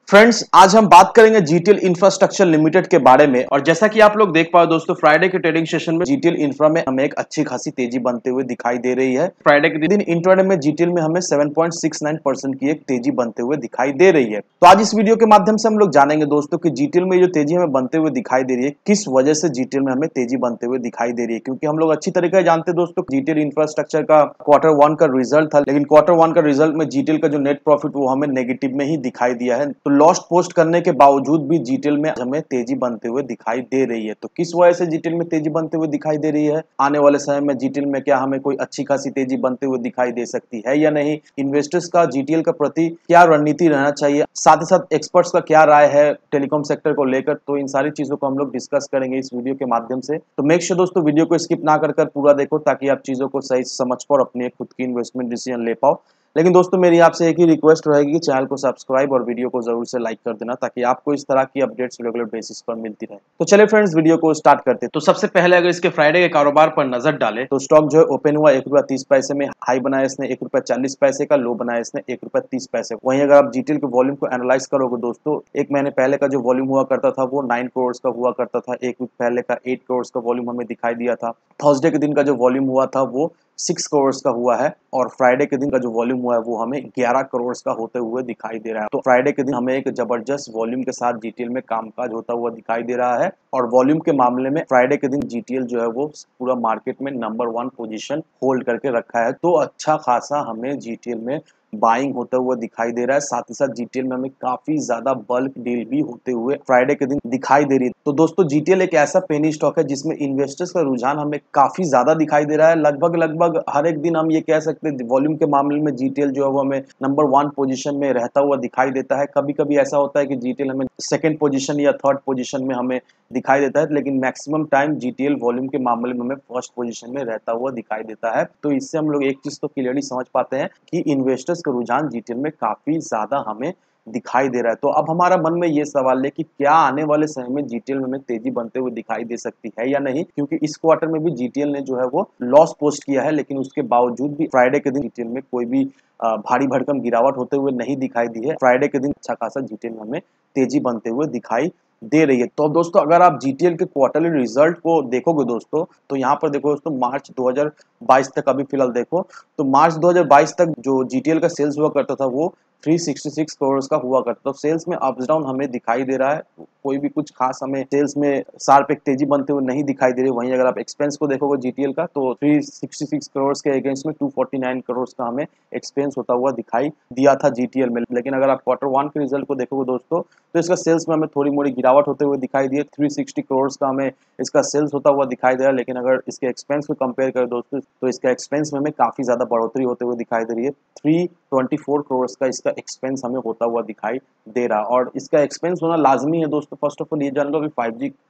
Friends, आज हम बात करेंगे जीटीएल इंफ्रास्ट्रक्चर लिमिटेड के बारे में। और जैसा कि आप लोग देख पाओ दोस्तों, फ्राइडे के ट्रेडिंग सेशन में जीटीएल इंफ्रा में हमें एक अच्छी खासी तेजी बनते हुए दिखाई दे रही है। फ्राइडे के दिन इंट्राडे में जीटीएल में हमें 7.69% की एक तेजी बनते हुए दिखाई दे रही है। तो आज इस वीडियो के माध्यम से हम लोग जानेंगे दोस्तों कि जीटीएल में जो तेजी हमें बनते हुए दिखाई दे रही है, किस वजह से जीटीएल में हमें तेजी बनते हुए दिखाई दे रही है। क्योंकि हम लोग अच्छी तरीके से जानते हैं दोस्तों, जीटीएल इंफ्रास्ट्रक्चर का Q1 का रिजल्ट था, लेकिन Q1 का रिजल्ट में जीटीएल का जो नेट प्रॉफिट वो हमें नेगेटिव में ही दिखाई दिया है। तो लॉस्ट पोस्ट करने के बावजूद भी जीटीएल में हमें तेजी बनते हुए दिखाई दे रही है। तो किस वजह से जीटीएल में तेजी बनते हुए दिखाई दे रही है, आने वाले समय में जीटीएल में क्या हमें कोई अच्छी खासी तेजी बनते हुए दिखाई दे सकती है या नहीं, इन्वेस्टर्स का जीटीएल का प्रति क्या रणनीति रहना चाहिए, साथ ही साथ एक्सपर्ट्स का क्या राय है टेलीकॉम सेक्टर को लेकर, तो इन सारी चीजों को हम लोग डिस्कस करेंगे इस वीडियो के माध्यम से। तो मेक श्योर दोस्तों वीडियो को स्किप ना कर पूरा देखो, ताकि आप चीजों को सही समझ पाओ और अपनी खुद की इन्वेस्टमेंट डिसीजन ले पाओ। लेकिन दोस्तों मेरी आपसे एक ही रिक्वेस्ट रहेगी कि चैनल को सब्सक्राइब और वीडियो को जरूर से लाइक कर देना, ताकि आपको इस तरह की अपडेट्स रेगुलर बेसिस पर मिलती रहे। तो चलिए फ्रेंड्स, वीडियो को स्टार्ट करते हैं। तो सबसे पहले अगर इसके फ्राइडे के कारोबार पर नजर डालें तो स्टॉक जो है ओपन हुआ ₹1.30 में, हाई बनाया इसने ₹1.40 का, लो बनाया इसने ₹1.30। वहीं अगर आप जीटीएल के वॉल्यूम को एनालाइज करोगे दोस्तों, एक महीने पहले का जो वॉल्यूम हुआ करता था वो 9 करोड़ का हुआ करता था, एक वीक पहले का 8 करोड़ का वॉल्यूम हमें दिखाई दिया था। थर्सडे के दिन का जो वॉल्यूम हुआ था वो 6 करोड़ का हुआ है, और फ्राइडे के दिन का जो वॉल्यूम हुआ है वो हमें 11 करोड़ का होते हुए दिखाई दे रहा है। तो फ्राइडे के दिन हमें एक जबरदस्त वॉल्यूम के साथ जीटीएल में कामकाज होता हुआ दिखाई दे रहा है। और वॉल्यूम के मामले में फ्राइडे के दिन जीटीएल जो है वो पूरा मार्केट में नंबर 1 पोजीशन होल्ड करके रखा है। तो अच्छा खासा हमें जीटीएल में बाइंग होता हुआ दिखाई दे रहा है। साथ ही साथ जीटीएल में हमें काफी ज्यादा बल्क डील भी होते हुए फ्राइडे के दिन दिखाई दे रही है। तो दोस्तों जीटीएल एक ऐसा पेनी स्टॉक है जिसमें इन्वेस्टर्स का रुझान हमें काफी ज्यादा दिखाई दे रहा है। लगभग हर एक दिन हम ये कह सकते हैं वॉल्यूम के मामले में जीटीएल जो है वो हमें नंबर 1 पोजीशन में रहता हुआ दिखाई देता है। कभी कभी ऐसा होता है कि जीटीएल हमें सेकंड पोजीशन या थर्ड पोजीशन में हमें दिखाई देता है, लेकिन मैक्सिमम टाइम जीटीएल वॉल्यूम के मामले में हमें फर्स्ट पोजीशन में रहता हुआ दिखाई देता है। तो इससे हम लोग एक चीज तो क्लियरली समझ पाते हैं कि इन्वेस्टर्स का रुझान जीटीएल में काफी ज्यादा हमें दिखाई दे रहा है। तो अब हमारा मन में ये सवाल है कि क्या आने वाले समय में जीटीएल में हमें तेजी बनते हुए दिखाई दे सकती है या नहीं, क्योंकि इस क्वार्टर में भी जीटीएल ने जो है वो लॉस पोस्ट किया है, लेकिन उसके बावजूद भी फ्राइडे के दिन जीटीएल में कोई भी भारी भरकम गिरावट होते हुए नहीं दिखाई दी है। फ्राइडे के दिन अच्छा खासा जीटीएल में हमें तेजी बनते हुए दिखाई दे रही है। तो दोस्तों अगर आप जीटीएल के क्वार्टरली रिजल्ट को देखोगे दोस्तों, तो यहाँ पर देखो दोस्तों मार्च 2022 तक, अभी फिलहाल देखो तो मार्च 2022 तक जो जीटीएल का सेल्स हुआ करता था वो 366 करोड़ का हुआ करता। तो सेल्स में अप्स डाउन हमें दिखाई दे रहा है, कोई भी कुछ खास हमें सेल्स में शार्प एक तेजी बनते हुए नहीं दिखाई दे रही। वहीं अगर आप एक्सपेंस को देखोगे जीटीएल का, तो 366 करोड़ के अगेंस्ट में 249 करोड़ का हमें एक्सपेंस होता हुआ दिखाई दिया था जीटीएल में। लेकिन अगर आप Q1 के रिजल्ट को देखोगे दोस्तों, तो इसका सेल्स में हमें थोड़ी मोड़ी गिरावट होते हुए दिखाई दी है। 360 करोड़ का हमें इसका सेल्स होता हुआ दिखाई दे रहा है, लेकिन अगर इसके एक्सपेंस को कंपेयर करें दोस्तों, तो इसका एक्सपेंस में हमें काफी ज्यादा बढ़ोतरी होते हुए दिखाई दे रही है। 324 करोड़ का इसका एक्सपेंस हमें होता हुआ दिखाई दे रहा है। और इसका एक्सपेंस होना लाजमी है दोस्तों। फर्स्ट ऑफ ऑल ये जान लो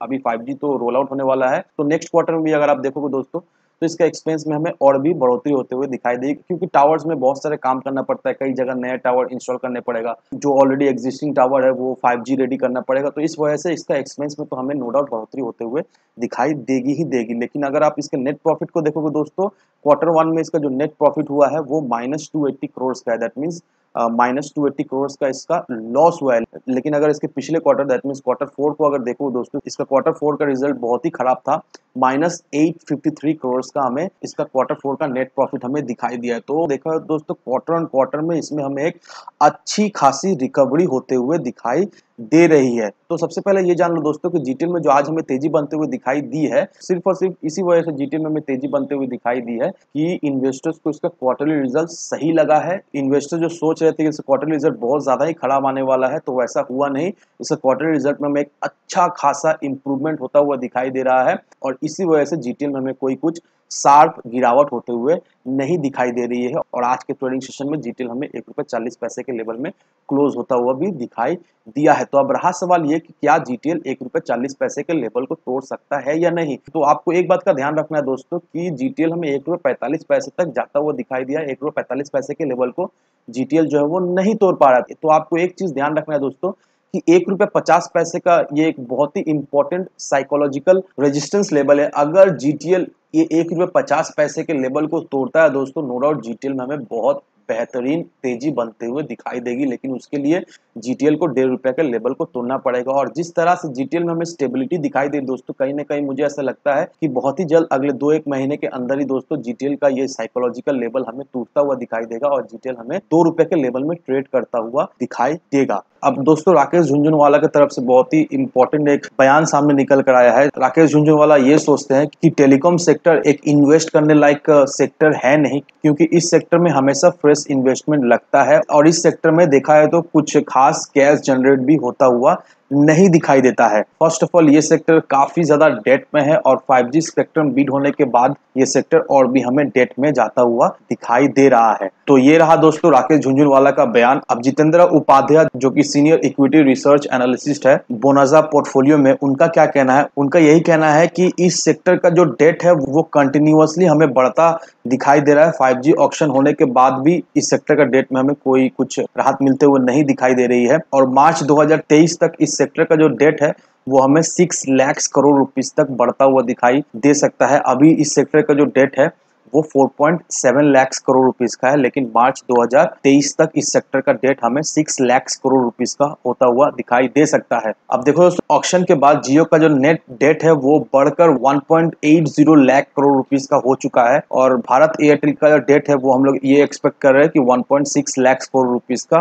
अभी 5G तो रोल आउट होने वाला है, तो नेक्स्ट क्वार्टर में भी अगर आप देखोगे दोस्तों, तो इसका एक्सपेंस में हमें और भी बढ़ोतरी होते हुए दिखाई देगी, क्योंकि टावर्स में बहुत सारे काम करना पड़ता है, कई जगह नया टावर इंस्टॉल करने पड़ेगा, जो ऑलरेडी एग्जिस्टिंग टावर है वो 5G रेडी करना पड़ेगा। तो इस वजह से इसका एक्सपेंस में तो हमें नो डाउट बढ़ोतरी होते हुए दिखाई देगी ही देगी। लेकिन अगर आप इसके नेट प्रॉफिट को देखोगे दोस्तों, Q1 में इसका जो नेट प्रॉफिट हुआ है वो -280 करोड़ का है। दैट मीन्स -280 करोड़ का इसका लॉस हुआ है। लेकिन अगर इसके पिछले क्वार्टर दैट मीन्स Q4 को अगर देखो दोस्तों, इसका Q4 का रिजल्ट बहुत ही खराब था। -853 करोड़ का हमें इसका Q4 का नेट प्रॉफिट हमें दिखाई दिया है। तो देखा दोस्तों, क्वार्टर में इसमें हमें एक अच्छी खासी रिकवरी होते हुए दिखाई दे रही है। तो सबसे पहले ये जान लो दोस्तों कि जीटीएल में जो आज हमें तेजी बनते हुए दिखाई दी है, सिर्फ और सिर्फ इसी वजह से जीटीएल में हमें तेजी बनते हुए दिखाई दी है कि इन्वेस्टर्स को इसका क्वार्टरली रिजल्ट सही लगा है। इन्वेस्टर जो सोच रहे थे कि इसका क्वार्टरली रिजल्ट बहुत ज्यादा ही खराब आने वाला है, तो वैसा हुआ नहीं। इसका क्वार्टरली रिजल्ट में हमें एक अच्छा खासा इंप्रूवमेंट होता हुआ दिखाई दे रहा है, और इसी वजह से जीटीएल में हमें कोई कुछ शार्प गिरावट होते हुए नहीं दिखाई दे रही है। और आज के ट्रेडिंग सेशन में जीटीएल हमें ₹1.40 के लेवल में क्लोज होता हुआ भी दिखाई दिया है। तो अब रहा सवाल ये कि क्या जीटीएल ₹1.40 के लेवल को तोड़ सकता है या नहीं। तो आपको एक बात का ध्यान रखना है दोस्तों कि जीटीएल हमें ₹1.45 तक जाता हुआ दिखाई दिया। ₹1.45 के लेवल को जीटीएल जो है वो नहीं तोड़ पा रहा है। तो आपको एक चीज ध्यान रखना है दोस्तों कि ₹1.50 का ये एक बहुत ही इंपॉर्टेंट साइकोलॉजिकल रेजिस्टेंस लेवल है। अगर जीटीएल ये ₹1.50 के लेवल को तोड़ता है दोस्तों, नो डाउट जीटीएल में हमें बहुत बेहतरीन तेजी बनते हुए दिखाई देगी, लेकिन उसके लिए जीटीएल को ₹1.5 के लेवल को तोड़ना पड़ेगा। और जिस तरह से जीटीएल में हमें स्टेबिलिटी दिखाई दे दोस्तों, कहीं ना कहीं मुझे ऐसा लगता है कि बहुत ही जल्द अगले 2-1 महीने के अंदर ही दोस्तों जीटीएल का ये साइकोलॉजिकल लेवल हमें टूटता हुआ दिखाई देगा और जीटीएल हमें ₹2 के लेवल में ट्रेड करता हुआ दिखाई देगा। अब दोस्तों राकेश झुनझुनवाला की तरफ से बहुत ही इंपॉर्टेंट एक बयान सामने निकल कर आया है। राकेश झुनझुनवाला ये सोचते हैं कि टेलीकॉम सेक्टर एक इन्वेस्ट करने लायक सेक्टर है नहीं, क्योंकि इस सेक्टर में हमेशा फ्रेश इन्वेस्टमेंट लगता है और इस सेक्टर में देखा है तो कुछ खास कैश जनरेट भी होता हुआ नहीं दिखाई देता है। फर्स्ट ऑफ ऑल ये सेक्टर काफी ज्यादा डेट में है और 5G स्पेक्ट्रम बीट होने के बाद ये सेक्टर और भी हमें डेट में जाता हुआ दिखाई दे रहा है। तो ये रहा दोस्तों राकेश झुनझुनवाला का बयान। अब जितेंद्र उपाध्याय जो कि सीनियर इक्विटी रिसर्च एनालिसिस्ट है बोनाजा पोर्टफोलियो में, उनका क्या कहना है? उनका यही कहना है कि इस सेक्टर का जो डेट है वो कंटिन्यूअसली हमें बढ़ता दिखाई दे रहा है। 5G ऑक्शन होने के बाद भी इस सेक्टर का डेट में हमें कोई कुछ राहत मिलते हुए नहीं दिखाई दे रही है और मार्च 2023 तक इस सेक्टर का जो डेट है वो हमें 6 लाख करोड़ रुपीस तक बढ़ता हुआ दिखाई दे सकता है। अभी इस सेक्टर का जो डेट है वो 4.7 लाख करोड़ रुपीस का है, लेकिन मार्च 2023 तक इस सेक्टर का डेट हमें 6 लाख करोड़ रुपीस का होता हुआ दिखाई दे सकता है। अब देखो दोस्तों ऑक्शन के बाद जियो का जो नेट डेट है वो बढ़कर 1.80 लाख करोड़ रुपीस का हो चुका है और भारत एयरटेल का जो डेट है वो हम लोग ये एक्सपेक्ट कर रहे हैं कि 1.6 लाख करोड़ रुपीस का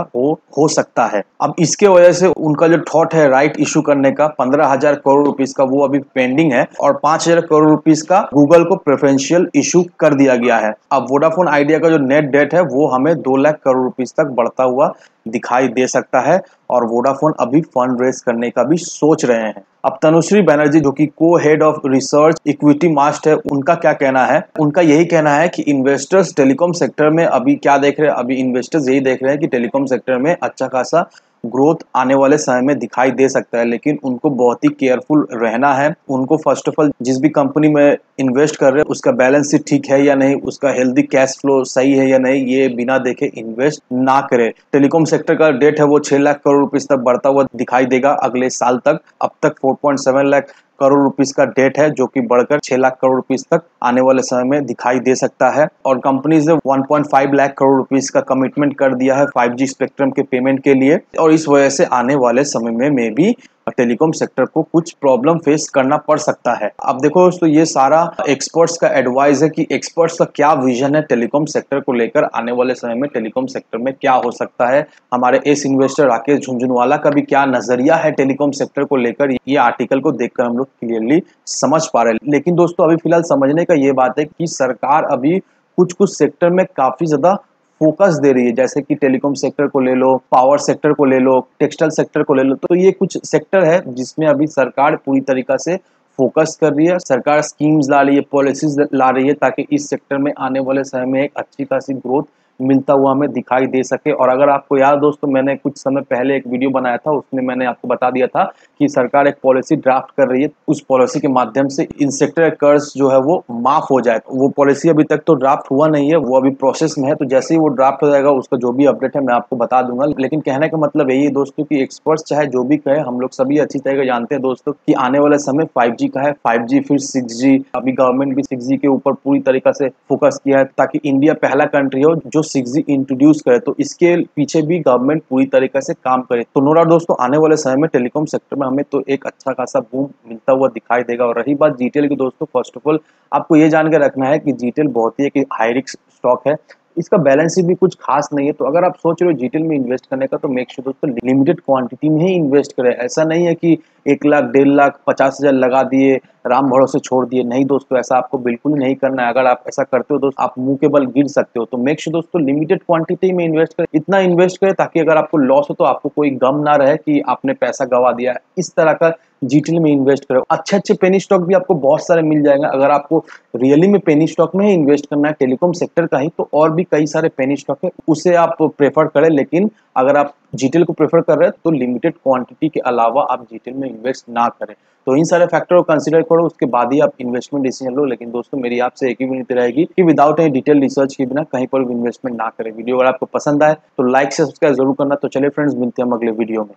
हो सकता है। अब इसके वजह से उनका जो थॉट है राइट इशू करने का 15,000 करोड़ रुपीस का वो अभी पेंडिंग है और 5,000 करोड़ रुपीस का गूगल को प्रेफरेंशियल इशू कर दिया गया है। अब वोडाफोन आइडिया का जो नेट डेट है वो हमें 2 लाख करोड़ रुपीस तक बढ़ता हुआ दिखाई दे सकता है और वोडाफोन अभी फंड रेज करने का भी सोच रहे हैं। अब तनुश्री बैनर्जी जो कि को हेड ऑफ रिसर्च इक्विटी मास्ट है, उनका क्या कहना है? उनका यही कहना है कि इन्वेस्टर्स टेलीकॉम सेक्टर में अभी क्या देख रहे हैं, अभी इन्वेस्टर्स यही देख रहे हैं कि टेलीकॉम सेक्टर में अच्छा खासा ग्रोथ आने वाले समय में दिखाई दे सकता है, लेकिन उनको बहुत ही केयरफुल रहना है। उनको फर्स्ट ऑफ ऑल जिस भी कंपनी में इन्वेस्ट कर रहे हैं उसका बैलेंस शीट ठीक है या नहीं, उसका हेल्दी कैश फ्लो सही है या नहीं, ये बिना देखे इन्वेस्ट ना करे। टेलीकॉम सेक्टर का डेट है वो 6 लाख करोड़ रुपीस तक बढ़ता हुआ दिखाई देगा अगले साल तक। अब तक 4.7 लाख करोड़ रुपीस का डेट है जो कि बढ़कर 6 लाख करोड़ रुपीस तक आने वाले समय में दिखाई दे सकता है और कंपनीज ने 1.5 लाख करोड़ रुपीस का कमिटमेंट कर दिया है 5G स्पेक्ट्रम के पेमेंट के लिए और इस वजह से आने वाले समय में भी टेलीकॉम सेक्टर को कुछ प्रॉब्लम फेस करना पड़ सकता है। अब देखो दोस्तों ये सारा एक्सपर्ट्स का एडवाइस है कि एक्सपर्ट्स का क्या विजन है टेलीकॉम सेक्टर को लेकर, आने वाले समय में टेलीकॉम सेक्टर में क्या हो सकता है। हमारे एस इन्वेस्टर राकेश झुनझुनवाला का भी क्या नजरिया है टेलीकॉम सेक्टर को लेकर, ये आर्टिकल को देखकर हम लोग क्लियरली समझ पा रहे हैं। लेकिन दोस्तों अभी फिलहाल समझने का ये बात है कि सरकार अभी कुछ सेक्टर में काफी ज्यादा फोकस दे रही है, जैसे कि टेलीकॉम सेक्टर को ले लो, पावर सेक्टर को ले लो, टेक्सटाइल सेक्टर को ले लो। तो ये कुछ सेक्टर है जिसमें अभी सरकार पूरी तरीका से फोकस कर रही है। सरकार स्कीम्स ला रही है, पॉलिसीज ला रही है ताकि इस सेक्टर में आने वाले समय में एक अच्छी खासी ग्रोथ मिलता हुआ हमें दिखाई दे सके। और अगर आपको याद दोस्तों मैंने कुछ समय पहले एक वीडियो बनाया था, उसमें मैंने आपको बता दिया था कि सरकार एक पॉलिसी ड्राफ्ट कर रही है, उस पॉलिसी के माध्यम से इन सेक्टर कर्ज जो है वो माफ हो जाए। वो पॉलिसी अभी तक तो ड्राफ्ट हुआ नहीं है, वो अभी प्रोसेस में है, तो जैसे ही वो ड्राफ्ट हो जाएगा उसका जो भी अपडेट है मैं आपको बता दूंगा। लेकिन कहने का मतलब यही है दोस्तों कि एक्सपर्ट्स चाहे जो भी कहे, हम लोग सभी अच्छी तरह जानते हैं दोस्तों कि आने वाले समय 5G का है, 5G फिर 6G, अभी गवर्नमेंट भी 6G के ऊपर पूरी तरीका से फोकस किया है ताकि इंडिया पहला कंट्री हो जो 6G इंट्रोड्यूस करे, तो इसके पीछे भी गवर्नमेंट पूरी तरीके से काम करे। तो नो डाउट दोस्तों आने वाले समय में टेलीकॉम सेक्टर में हमें तो एक अच्छा खासा बूम मिलता हुआ दिखाई देगा। और रही बात जीटीएल की दोस्तों, फर्स्ट ऑफ ऑल आपको ये जान के रखना है कि जीटीएल बहुत ही एक हाई रिस्क स्टॉक है, इसका बैलेंस शीट भी कुछ खास नहीं है। तो अगर आप सोच रहे हो जीटीएल में इन्वेस्ट करने का तो मेक श्योर दोस्तों लिमिटेड क्वांटिटी में ही इन्वेस्ट करें। ऐसा नहीं है कि 1 लाख 1.5 लाख 50,000 लगा दिए, राम भरोसे छोड़ दिए। नहीं दोस्तों, ऐसा आपको बिल्कुल नहीं करना है। अगर आप ऐसा करते हो दोस्तों आप मुंह के बल गिर सकते हो। तो मेक श्योर दोस्तों लिमिटेड क्वांटिटी में इन्वेस्ट करें, इतना इन्वेस्ट करें ताकि अगर आपको लॉस हो तो आपको कोई गम ना रहे कि आपने पैसा गवा दिया है। इस तरह का जीटीएल में इन्वेस्ट करो। अच्छे पेनी स्टॉक भी आपको बहुत सारे मिल जाएंगे। अगर आपको रियली में पेनी स्टॉक में ही इन्वेस्ट करना है टेलीकॉम सेक्टर का ही, तो और भी कई सारे पेनी स्टॉक है, उसे आप प्रेफर करें। लेकिन अगर आप जीटीएल को प्रेफर कर रहे हैं तो लिमिटेड क्वांटिटी के अलावा आप जीटीएल में इन्वेस्ट ना करें। तो इन सारे फैक्टर को कंसीडर करो, उसके बाद ही आप इन्वेस्टमेंट डिसीजन लो। लेकिन दोस्तों मेरी आपसे एक ही विनती रहेगी कि विदाउट एनी डिटेल रिसर्च के बिना कहीं पर भी इन्वेस्टमेंट ना करें। वीडियो अगर आपको पसंद आए तो लाइक से सब्सक्राइब जरूर करना। तो चलिए फ्रेंड्स, मिलते हैं हम अगले वीडियो में।